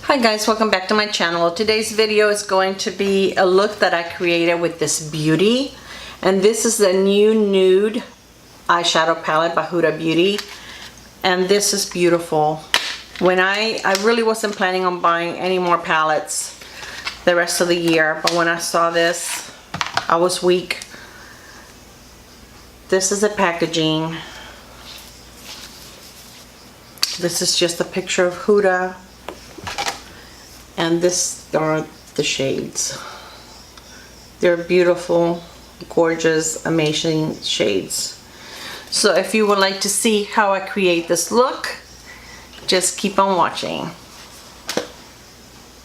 Hi guys, welcome back to my channel. Today's video is going to be a look that I created with this beauty, and this is the new nude eyeshadow palette by Huda Beauty, and this is beautiful. When I really wasn't planning on buying any more palettes the rest of the year, but when I saw this I was weak. This is the packaging. This is just a picture of Huda. And this are the shades. They're beautiful, gorgeous, amazing shades. So if you would like to see how I create this look, just keep on watching.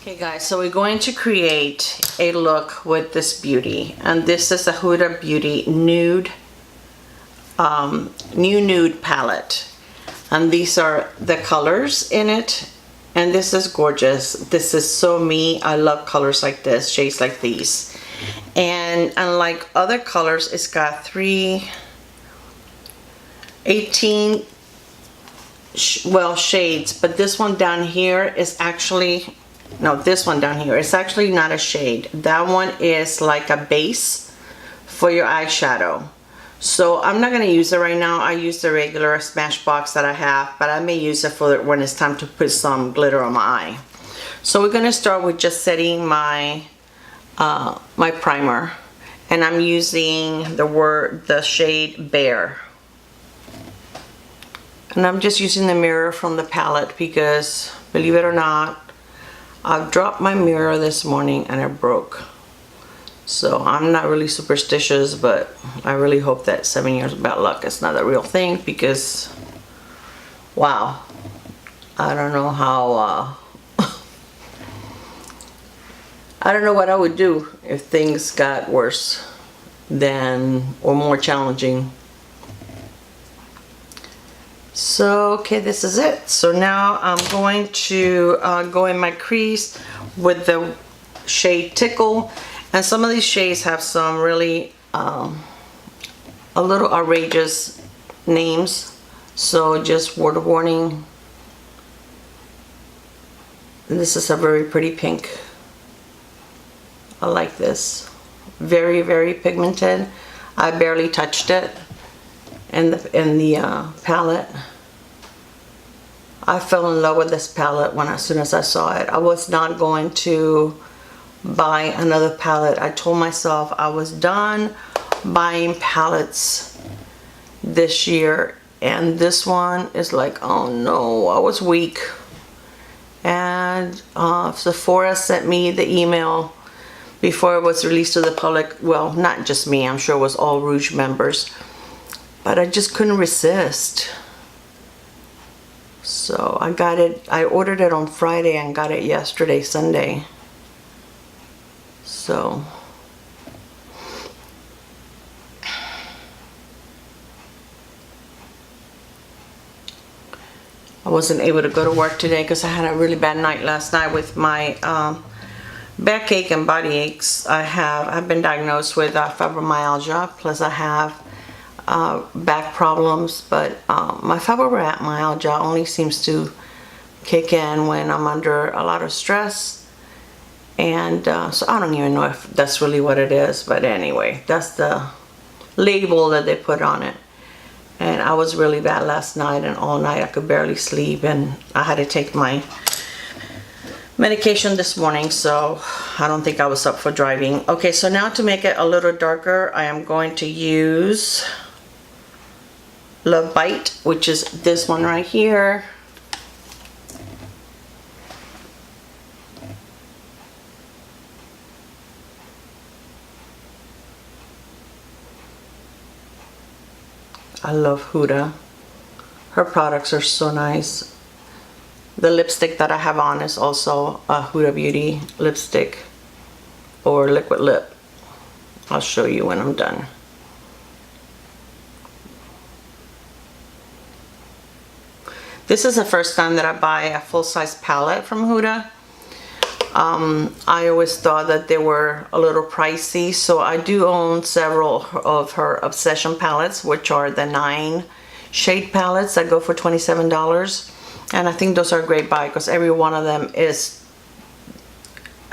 Okay guys, so we're going to create a look with this beauty. And this is a Huda Beauty Nude, New Nude palette. And these are the colors in it. And this is gorgeous. This is so me. I love colors like this, shades like these. And unlike other colors, it's got 18 shades, but this one down here is actually, no, this one down here is actually not a shade. That one is like a base for your eyeshadow. So I'm not going to use it right now. I use the regular Smashbox that I have, but I may use it for when it's time to put some glitter on my eye. So we're going to start with just setting my my primer, and I'm using the shade Bare. And I'm just using the mirror from the palette because, believe it or not, I dropped my mirror this morning and it broke. So I'm not really superstitious, but I really hope that 7 years of bad luck is not a real thing, because wow, I don't know how I don't know what I would do if things got worse than, or more challenging. So okay, this is it. So now I'm going to go in my crease with the shade Tickle. And some of these shades have some really a little outrageous names, so just word of warning. And this is a very pretty pink. I like this. Very, very pigmented. I barely touched it in the palette. I fell in love with this palette as soon as I saw it. I was not going to buy another palette. I told myself I was done buying palettes this year, and this one is like, oh no, I was weak. And Sephora sent me the email before it was released to the public. Well, not just me, I'm sure it was all Rouge members, but I just couldn't resist. So I got it, I ordered it on Friday and got it yesterday, Sunday. So I wasn't able to go to work today because I had a really bad night last night with my backache and body aches. I've been diagnosed with fibromyalgia, plus I have back problems, but my fibromyalgia only seems to kick in when I'm under a lot of stress. And so I don't even know if that's really what it is, but anyway, that's the label that they put on it. And I was really bad last night, and all night I could barely sleep, and I had to take my medication this morning, so I don't think I was up for driving. Okay, so now to make it a little darker, I am going to use Love Bite, which is this one right here. I love Huda. Her products are so nice. The lipstick that I have on is also a Huda Beauty lipstick, or liquid lip. I'll show you when I'm done. This is the first time that I buy a full-size palette from Huda. I always thought that they were a little pricey, so I do own several of her Obsession palettes, which are the 9 shade palettes that go for $27. And I think those are a great buy because every one of them is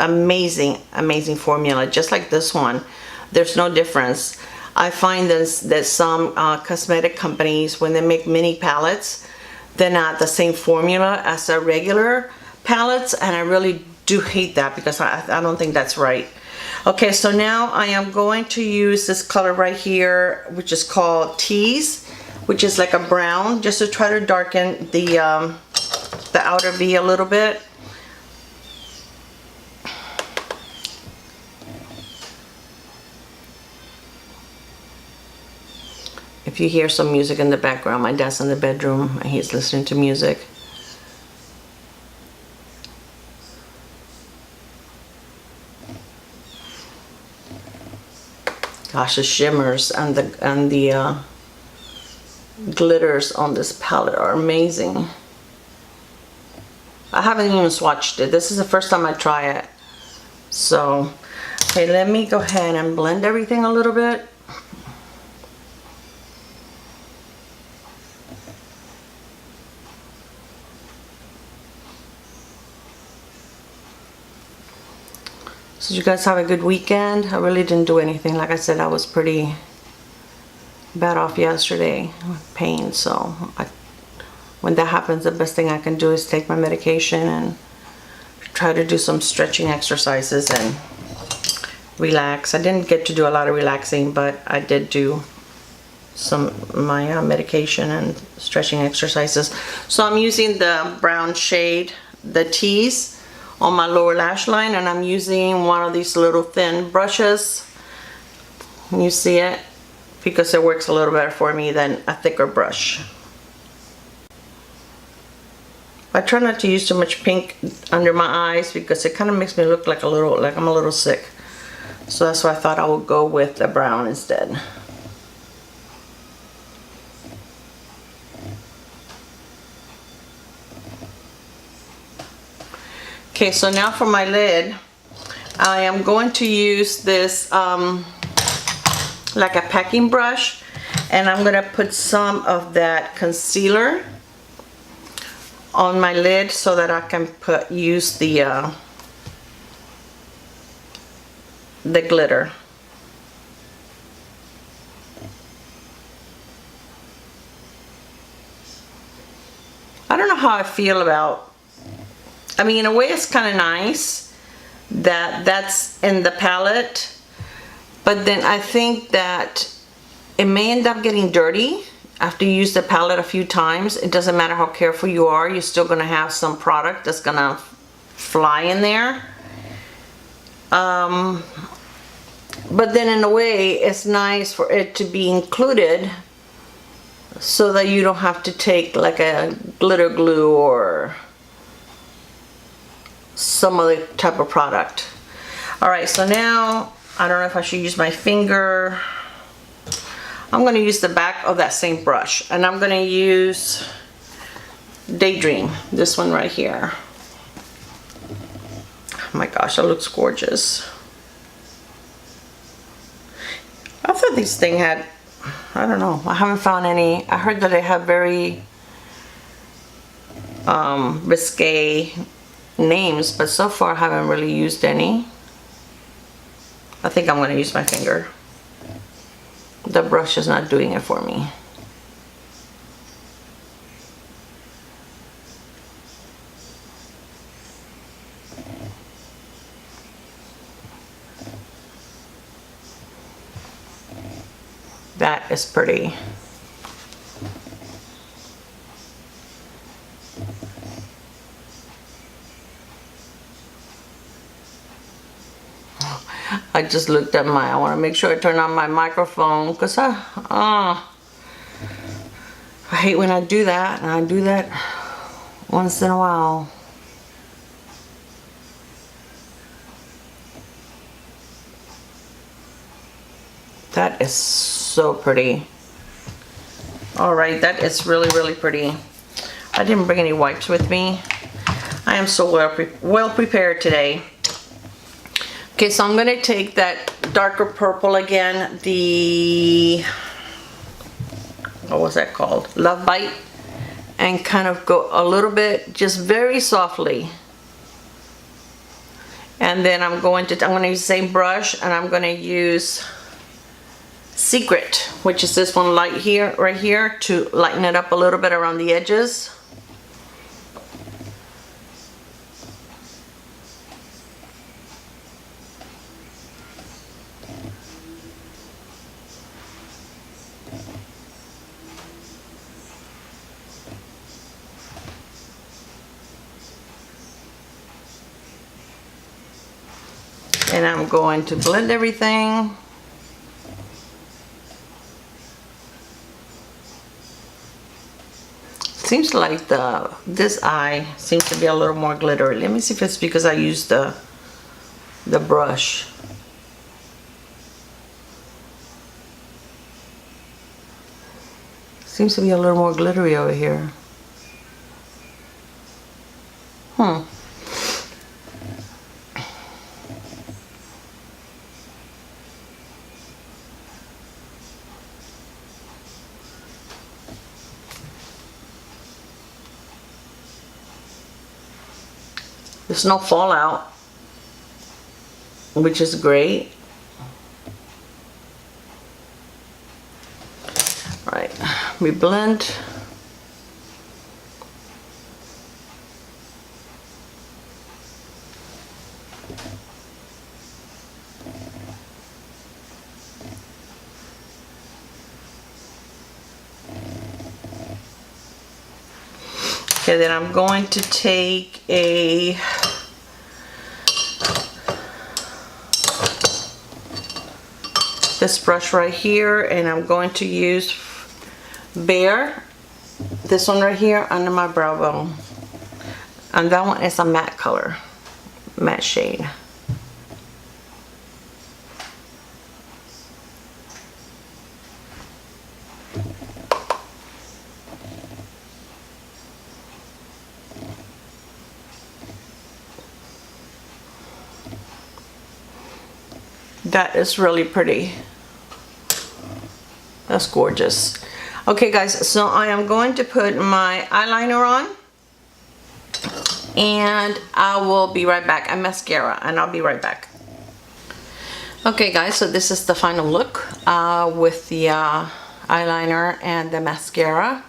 amazing formula, just like this one. There's no difference. I find that some cosmetic companies, when they make mini palettes, they're not the same formula as the regular palettes, and I really do hate that because I don't think that's right. Okay, so now I am going to use this color right here, which is called Tease, which is like a brown, just to try to darken the outer V a little bit. If you hear some music in the background, my dad's in the bedroom and he's listening to music. Gosh, the shimmers and the glitters on this palette are amazing. I haven't even swatched it. This is the first time I try it. So, okay, let me go ahead and blend everything a little bit. So you guys have a good weekend. I really didn't do anything. Like I said, I was pretty bad off yesterday with pain. So when that happens, the best thing I can do is take my medication and try to do some stretching exercises and relax. I didn't get to do a lot of relaxing, but I did do some my medication and stretching exercises. So I'm using the brown shade, the Tease, on my lower lash line, and I'm using one of these little thin brushes. You see it? Because it works a little better for me than a thicker brush. I try not to use too much pink under my eyes because it kind of makes me look like I'm a little sick. So that's why I thought I would go with the brown instead. Okay, so now for my lid, I am going to use this like a packing brush, and I'm gonna put some of that concealer on my lid so that I can use the glitter. I don't know how I feel about, I mean, in a way it's kind of nice that that's in the palette, but then I think that it may end up getting dirty after you use the palette a few times. It doesn't matter how careful you are, you're still going to have some product that's going to fly in there. But then in a way it's nice for it to be included so that you don't have to take like a glitter glue or some other type of product. Alright, so now I don't know if I should use my finger. I'm going to use the back of that same brush, and I'm going to use Daydream, this one right here. Oh my gosh, that looks gorgeous. I thought this thing had, I don't know, I haven't found any. I heard that they have very risque names, but so far I haven't really used any. I think I'm going to use my finger. The brush is not doing it for me. That is pretty. I just looked at I want to make sure I turn on my microphone because I hate when I do that, and I do that once in a while. That is so pretty. Alright, that is really, really pretty. I didn't bring any wipes with me. I am so well prepared today. Okay, so I'm going to take that darker purple again, what was that called? Love Bite, and kind of go a little bit, just very softly. And then I'm going to use the same brush, and I'm going to use Secret, which is this one light here, right here, to lighten it up a little bit around the edges. And I'm going to blend everything. Seems like this eye seems to be a little more glittery. Let me see if it's because I used the brush. Seems to be a little more glittery over here. There's no fallout, which is great. All right, we blend. Okay, then I'm going to take this brush right here, and I'm going to use this one right here under my brow bone. And that one is a matte color, matte shade. That is really pretty. That's gorgeous. Okay guys, so I am going to put my eyeliner on, and I will be right back. And mascara, and I'll be right back. Okay guys, so this is the final look with the eyeliner and the mascara.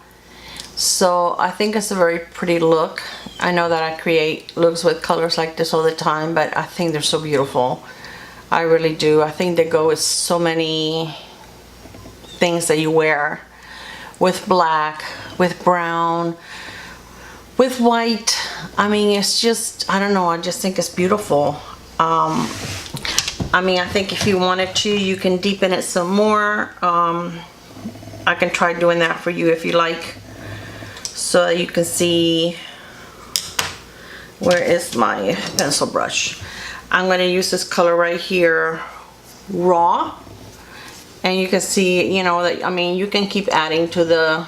So I think it's a very pretty look. I know that I create looks with colors like this all the time, but I think they're so beautiful. I really do. I think they go with so many things that you wear, with black, with brown, with white. I mean, it's just, I don't know, I just think it's beautiful. I mean, I think if you wanted to, you can deepen it some more. I can try doing that for you if you like, so you can see. Where is my pencil brush? I'm going to use this color right here, Raw, and you can see, you know, that, I mean, you can keep adding to the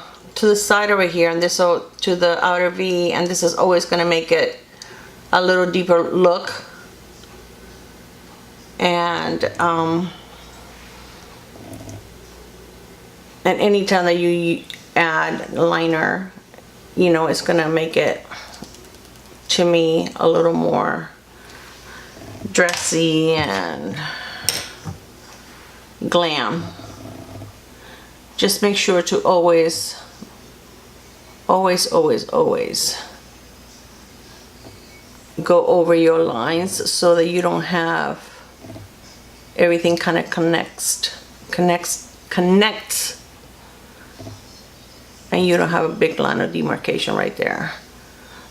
side over here, and this to the outer V, and this is always going to make it a little deeper look. And anytime that you add liner, you know, it's going to make it, to me, a little more dressy and glam. Just make sure to always go over your lines so that you don't have everything kind of connects, and you don't have a big line of demarcation right there.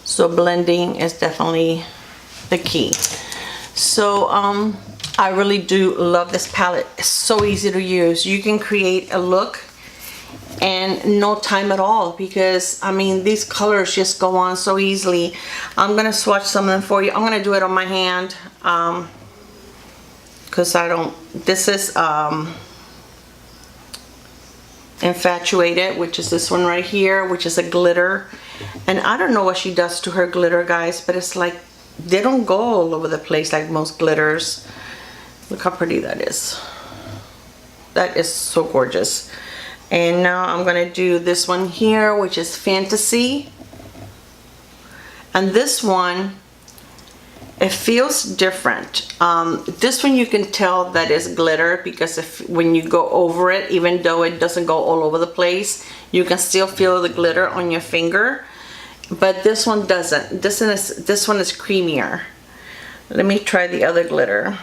So blending is definitely the key. So I really do love this palette. It's so easy to use. You can create a look in no time at all, because I mean, these colors just go on so easily. I'm gonna swatch some of them for you. I'm gonna do it on my hand because I don't, this is Infatuated, which is this one right here, which is a glitter. And I don't know what she does to her glitter, guys, but it's like they don't go all over the place like most glitters. Look how pretty that is. That is so gorgeous. And now I'm gonna do this one here, which is Fantasy. And this one It feels different. This one you can tell that is glitter because when you go over it, even though it doesn't go all over the place, you can still feel the glitter on your finger. But this one doesn't. This one is creamier. Let me try the other glitter.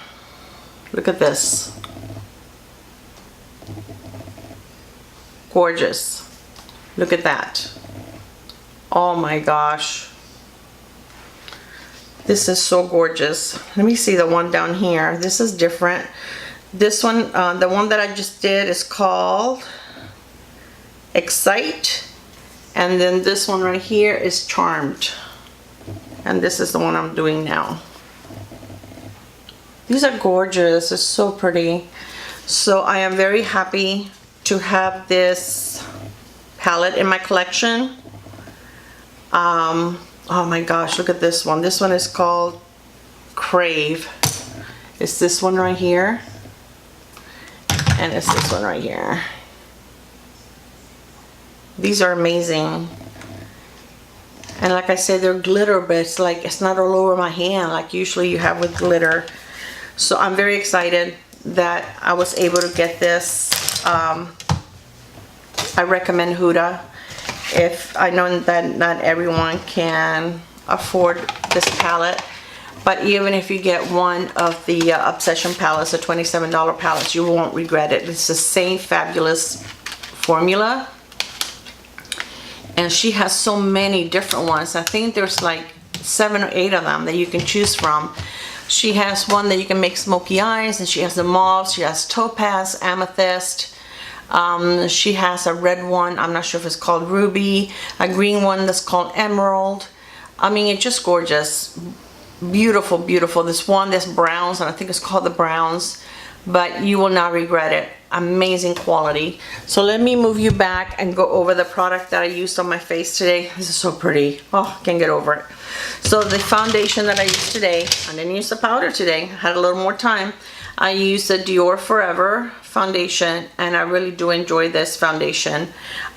Look at this. Gorgeous. Look at that. Oh my gosh. This is so gorgeous. Let me see the one down here. This is different. This one, the one that I just did is called Excite. And then this one right here is Charmed. And this is the one I'm doing now. These are gorgeous. It's so pretty. So I am very happy to have this palette in my collection. Oh my gosh, look at this one. This one is called Crave. It's this one right here. And it's this one right here. These are amazing. And like I said, they're glitter, but it's like, it's not all over my hand like usually you have with glitter. So I'm very excited that I was able to get this. I recommend Huda. If I know that not everyone can afford this palette, but even if you get one of the Obsession palettes, the $27 palettes, you won't regret it. It's the same fabulous formula, and she has so many different ones. I think there's like 7 or 8 of them that you can choose from. She has one that you can make smoky eyes, and she has the mauve, she has topaz, amethyst. She has a red one, I'm not sure if it's called ruby, a green one that's called emerald. I mean, it's just gorgeous. Beautiful, beautiful. This one, this browns, and I think it's called the browns, but you will not regret it. Amazing quality. So let me move you back and go over the product that I used on my face today. This is so pretty. Oh, can't get over it. So the foundation that I used today, I didn't use the powder today, I had a little more time. I used the Dior Forever foundation, and I really do enjoy this foundation.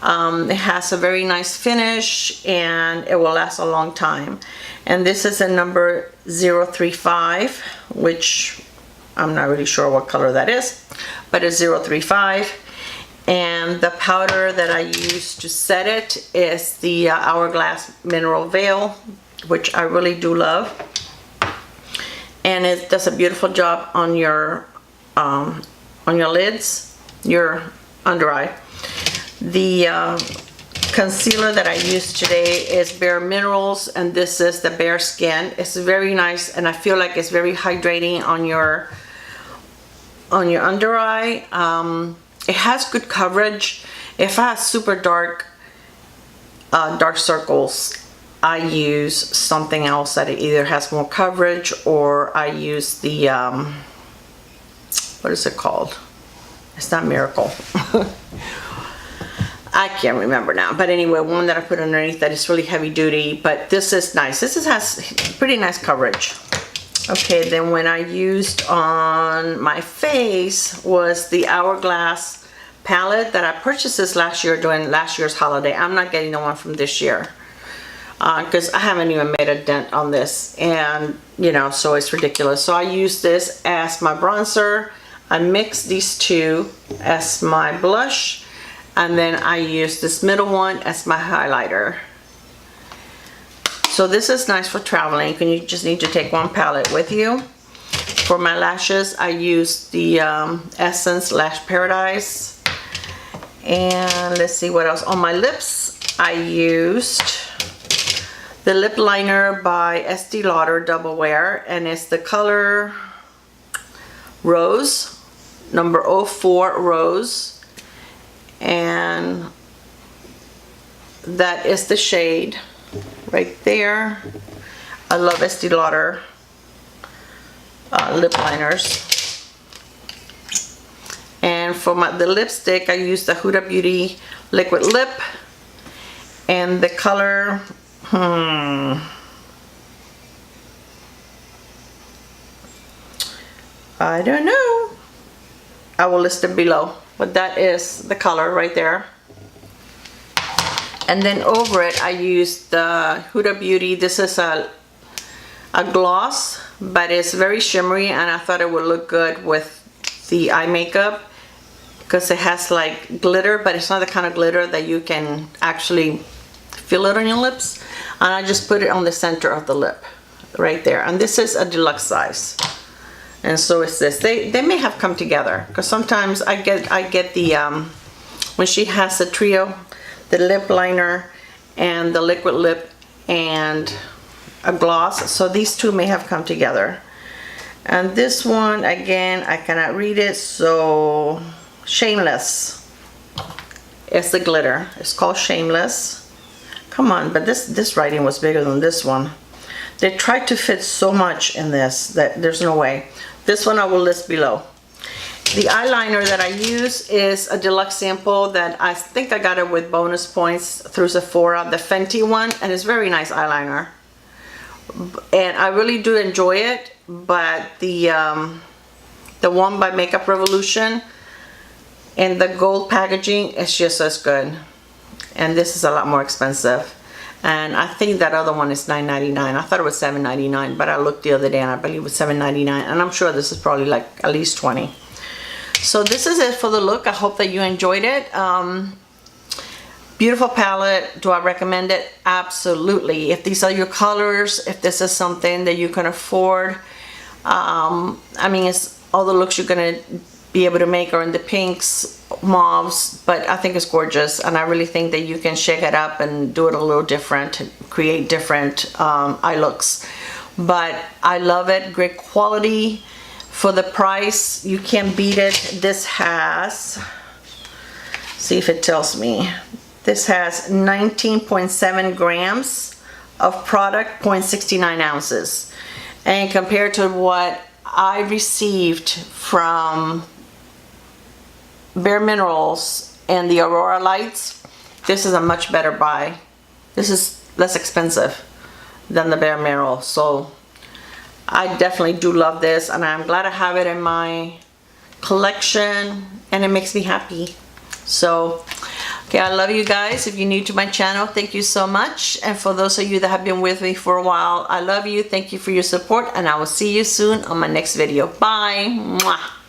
It has a very nice finish, and it will last a long time. And this is a number 035, which I'm not really sure what color that is, but it's 035. And the powder that I use to set it is the Hourglass Mineral Veil, which I really do love. And it does a beautiful job on your lids, your under eye. The concealer that I used today is BareMinerals, and this is the Bareskin. It's very nice, and I feel like it's very hydrating on your under eye. It has good coverage. If I have super dark circles, I use something else that either has more coverage, or I use the what is it called? It's not Miracle. I can't remember now, but anyway, one that I put underneath that is really heavy duty, but this is nice. This has pretty nice coverage. Okay, then when I used on my face was the Hourglass palette that I purchased this last year during last year's holiday. I'm not getting the one from this year because I haven't even made a dent on this, and you know, so it's ridiculous. So I use this as my bronzer. I mix these two as my blush, and then I use this middle one as my highlighter. So this is nice for traveling. You just need to take one palette with you. For my lashes, I use the Essence Lash Paradise. And let's see what else. On my lips, I used the lip liner by Estee Lauder Double Wear, and it's the color Rose, number 04 Rose, and that is the shade right there. I love Estee Lauder lip liners. And for the lipstick, I used the Huda Beauty Liquid Lip, and the color I don't know. I will list it below, but that is the color right there. And then over it, I used the Huda Beauty. This is a a gloss, but it's very shimmery, and I thought it would look good with the eye makeup because it has like glitter, but it's not the kind of glitter that you can actually feel it on your lips. And I just put it on the center of the lip right there, and this is a deluxe size, and so is this. They may have come together because sometimes I get the when she has the trio, the lip liner and the liquid lip and a gloss, so these two may have come together. And this one, again, I cannot read it, so Shameless is the glitter. It's called Shameless. Come on, but this writing was bigger than this one. They tried to fit so much in this that there's no way. This one I will list below. The eyeliner that I use is a deluxe sample that I think I got it with bonus points through Sephora, the Fenty one, and it's very nice eyeliner. And I really do enjoy it, but the one by Makeup Revolution in the gold packaging is just as good. And this is a lot more expensive. And I think that other one is $9.99. I thought it was $7.99, but I looked the other day and I believe it was $7.99. And I'm sure this is probably like at least $20. So this is it for the look. I hope that you enjoyed it. Beautiful palette. Do I recommend it? Absolutely. If these are your colors, if this is something that you can afford, I mean, it's all the looks you're gonna be able to make are in the pinks, mauves, but I think it's gorgeous, and I really think that you can shake it up and do it a little different, create different eye looks. But I love it. Great quality for the price. You can't beat it. This has, see if it tells me, this has 19.7 grams of product, 0.69 ounces. And compared to what I received from BareMinerals and the Aurora Lights, this is a much better buy. This is less expensive than the BareMinerals. So I definitely do love this, and I'm glad I have it in my collection, and it makes me happy. So okay, I love you guys. If you're new to my channel, thank you so much. And for those of you that have been with me for a while, I love you. Thank you for your support, and I will see you soon on my next video. Bye. Mwah.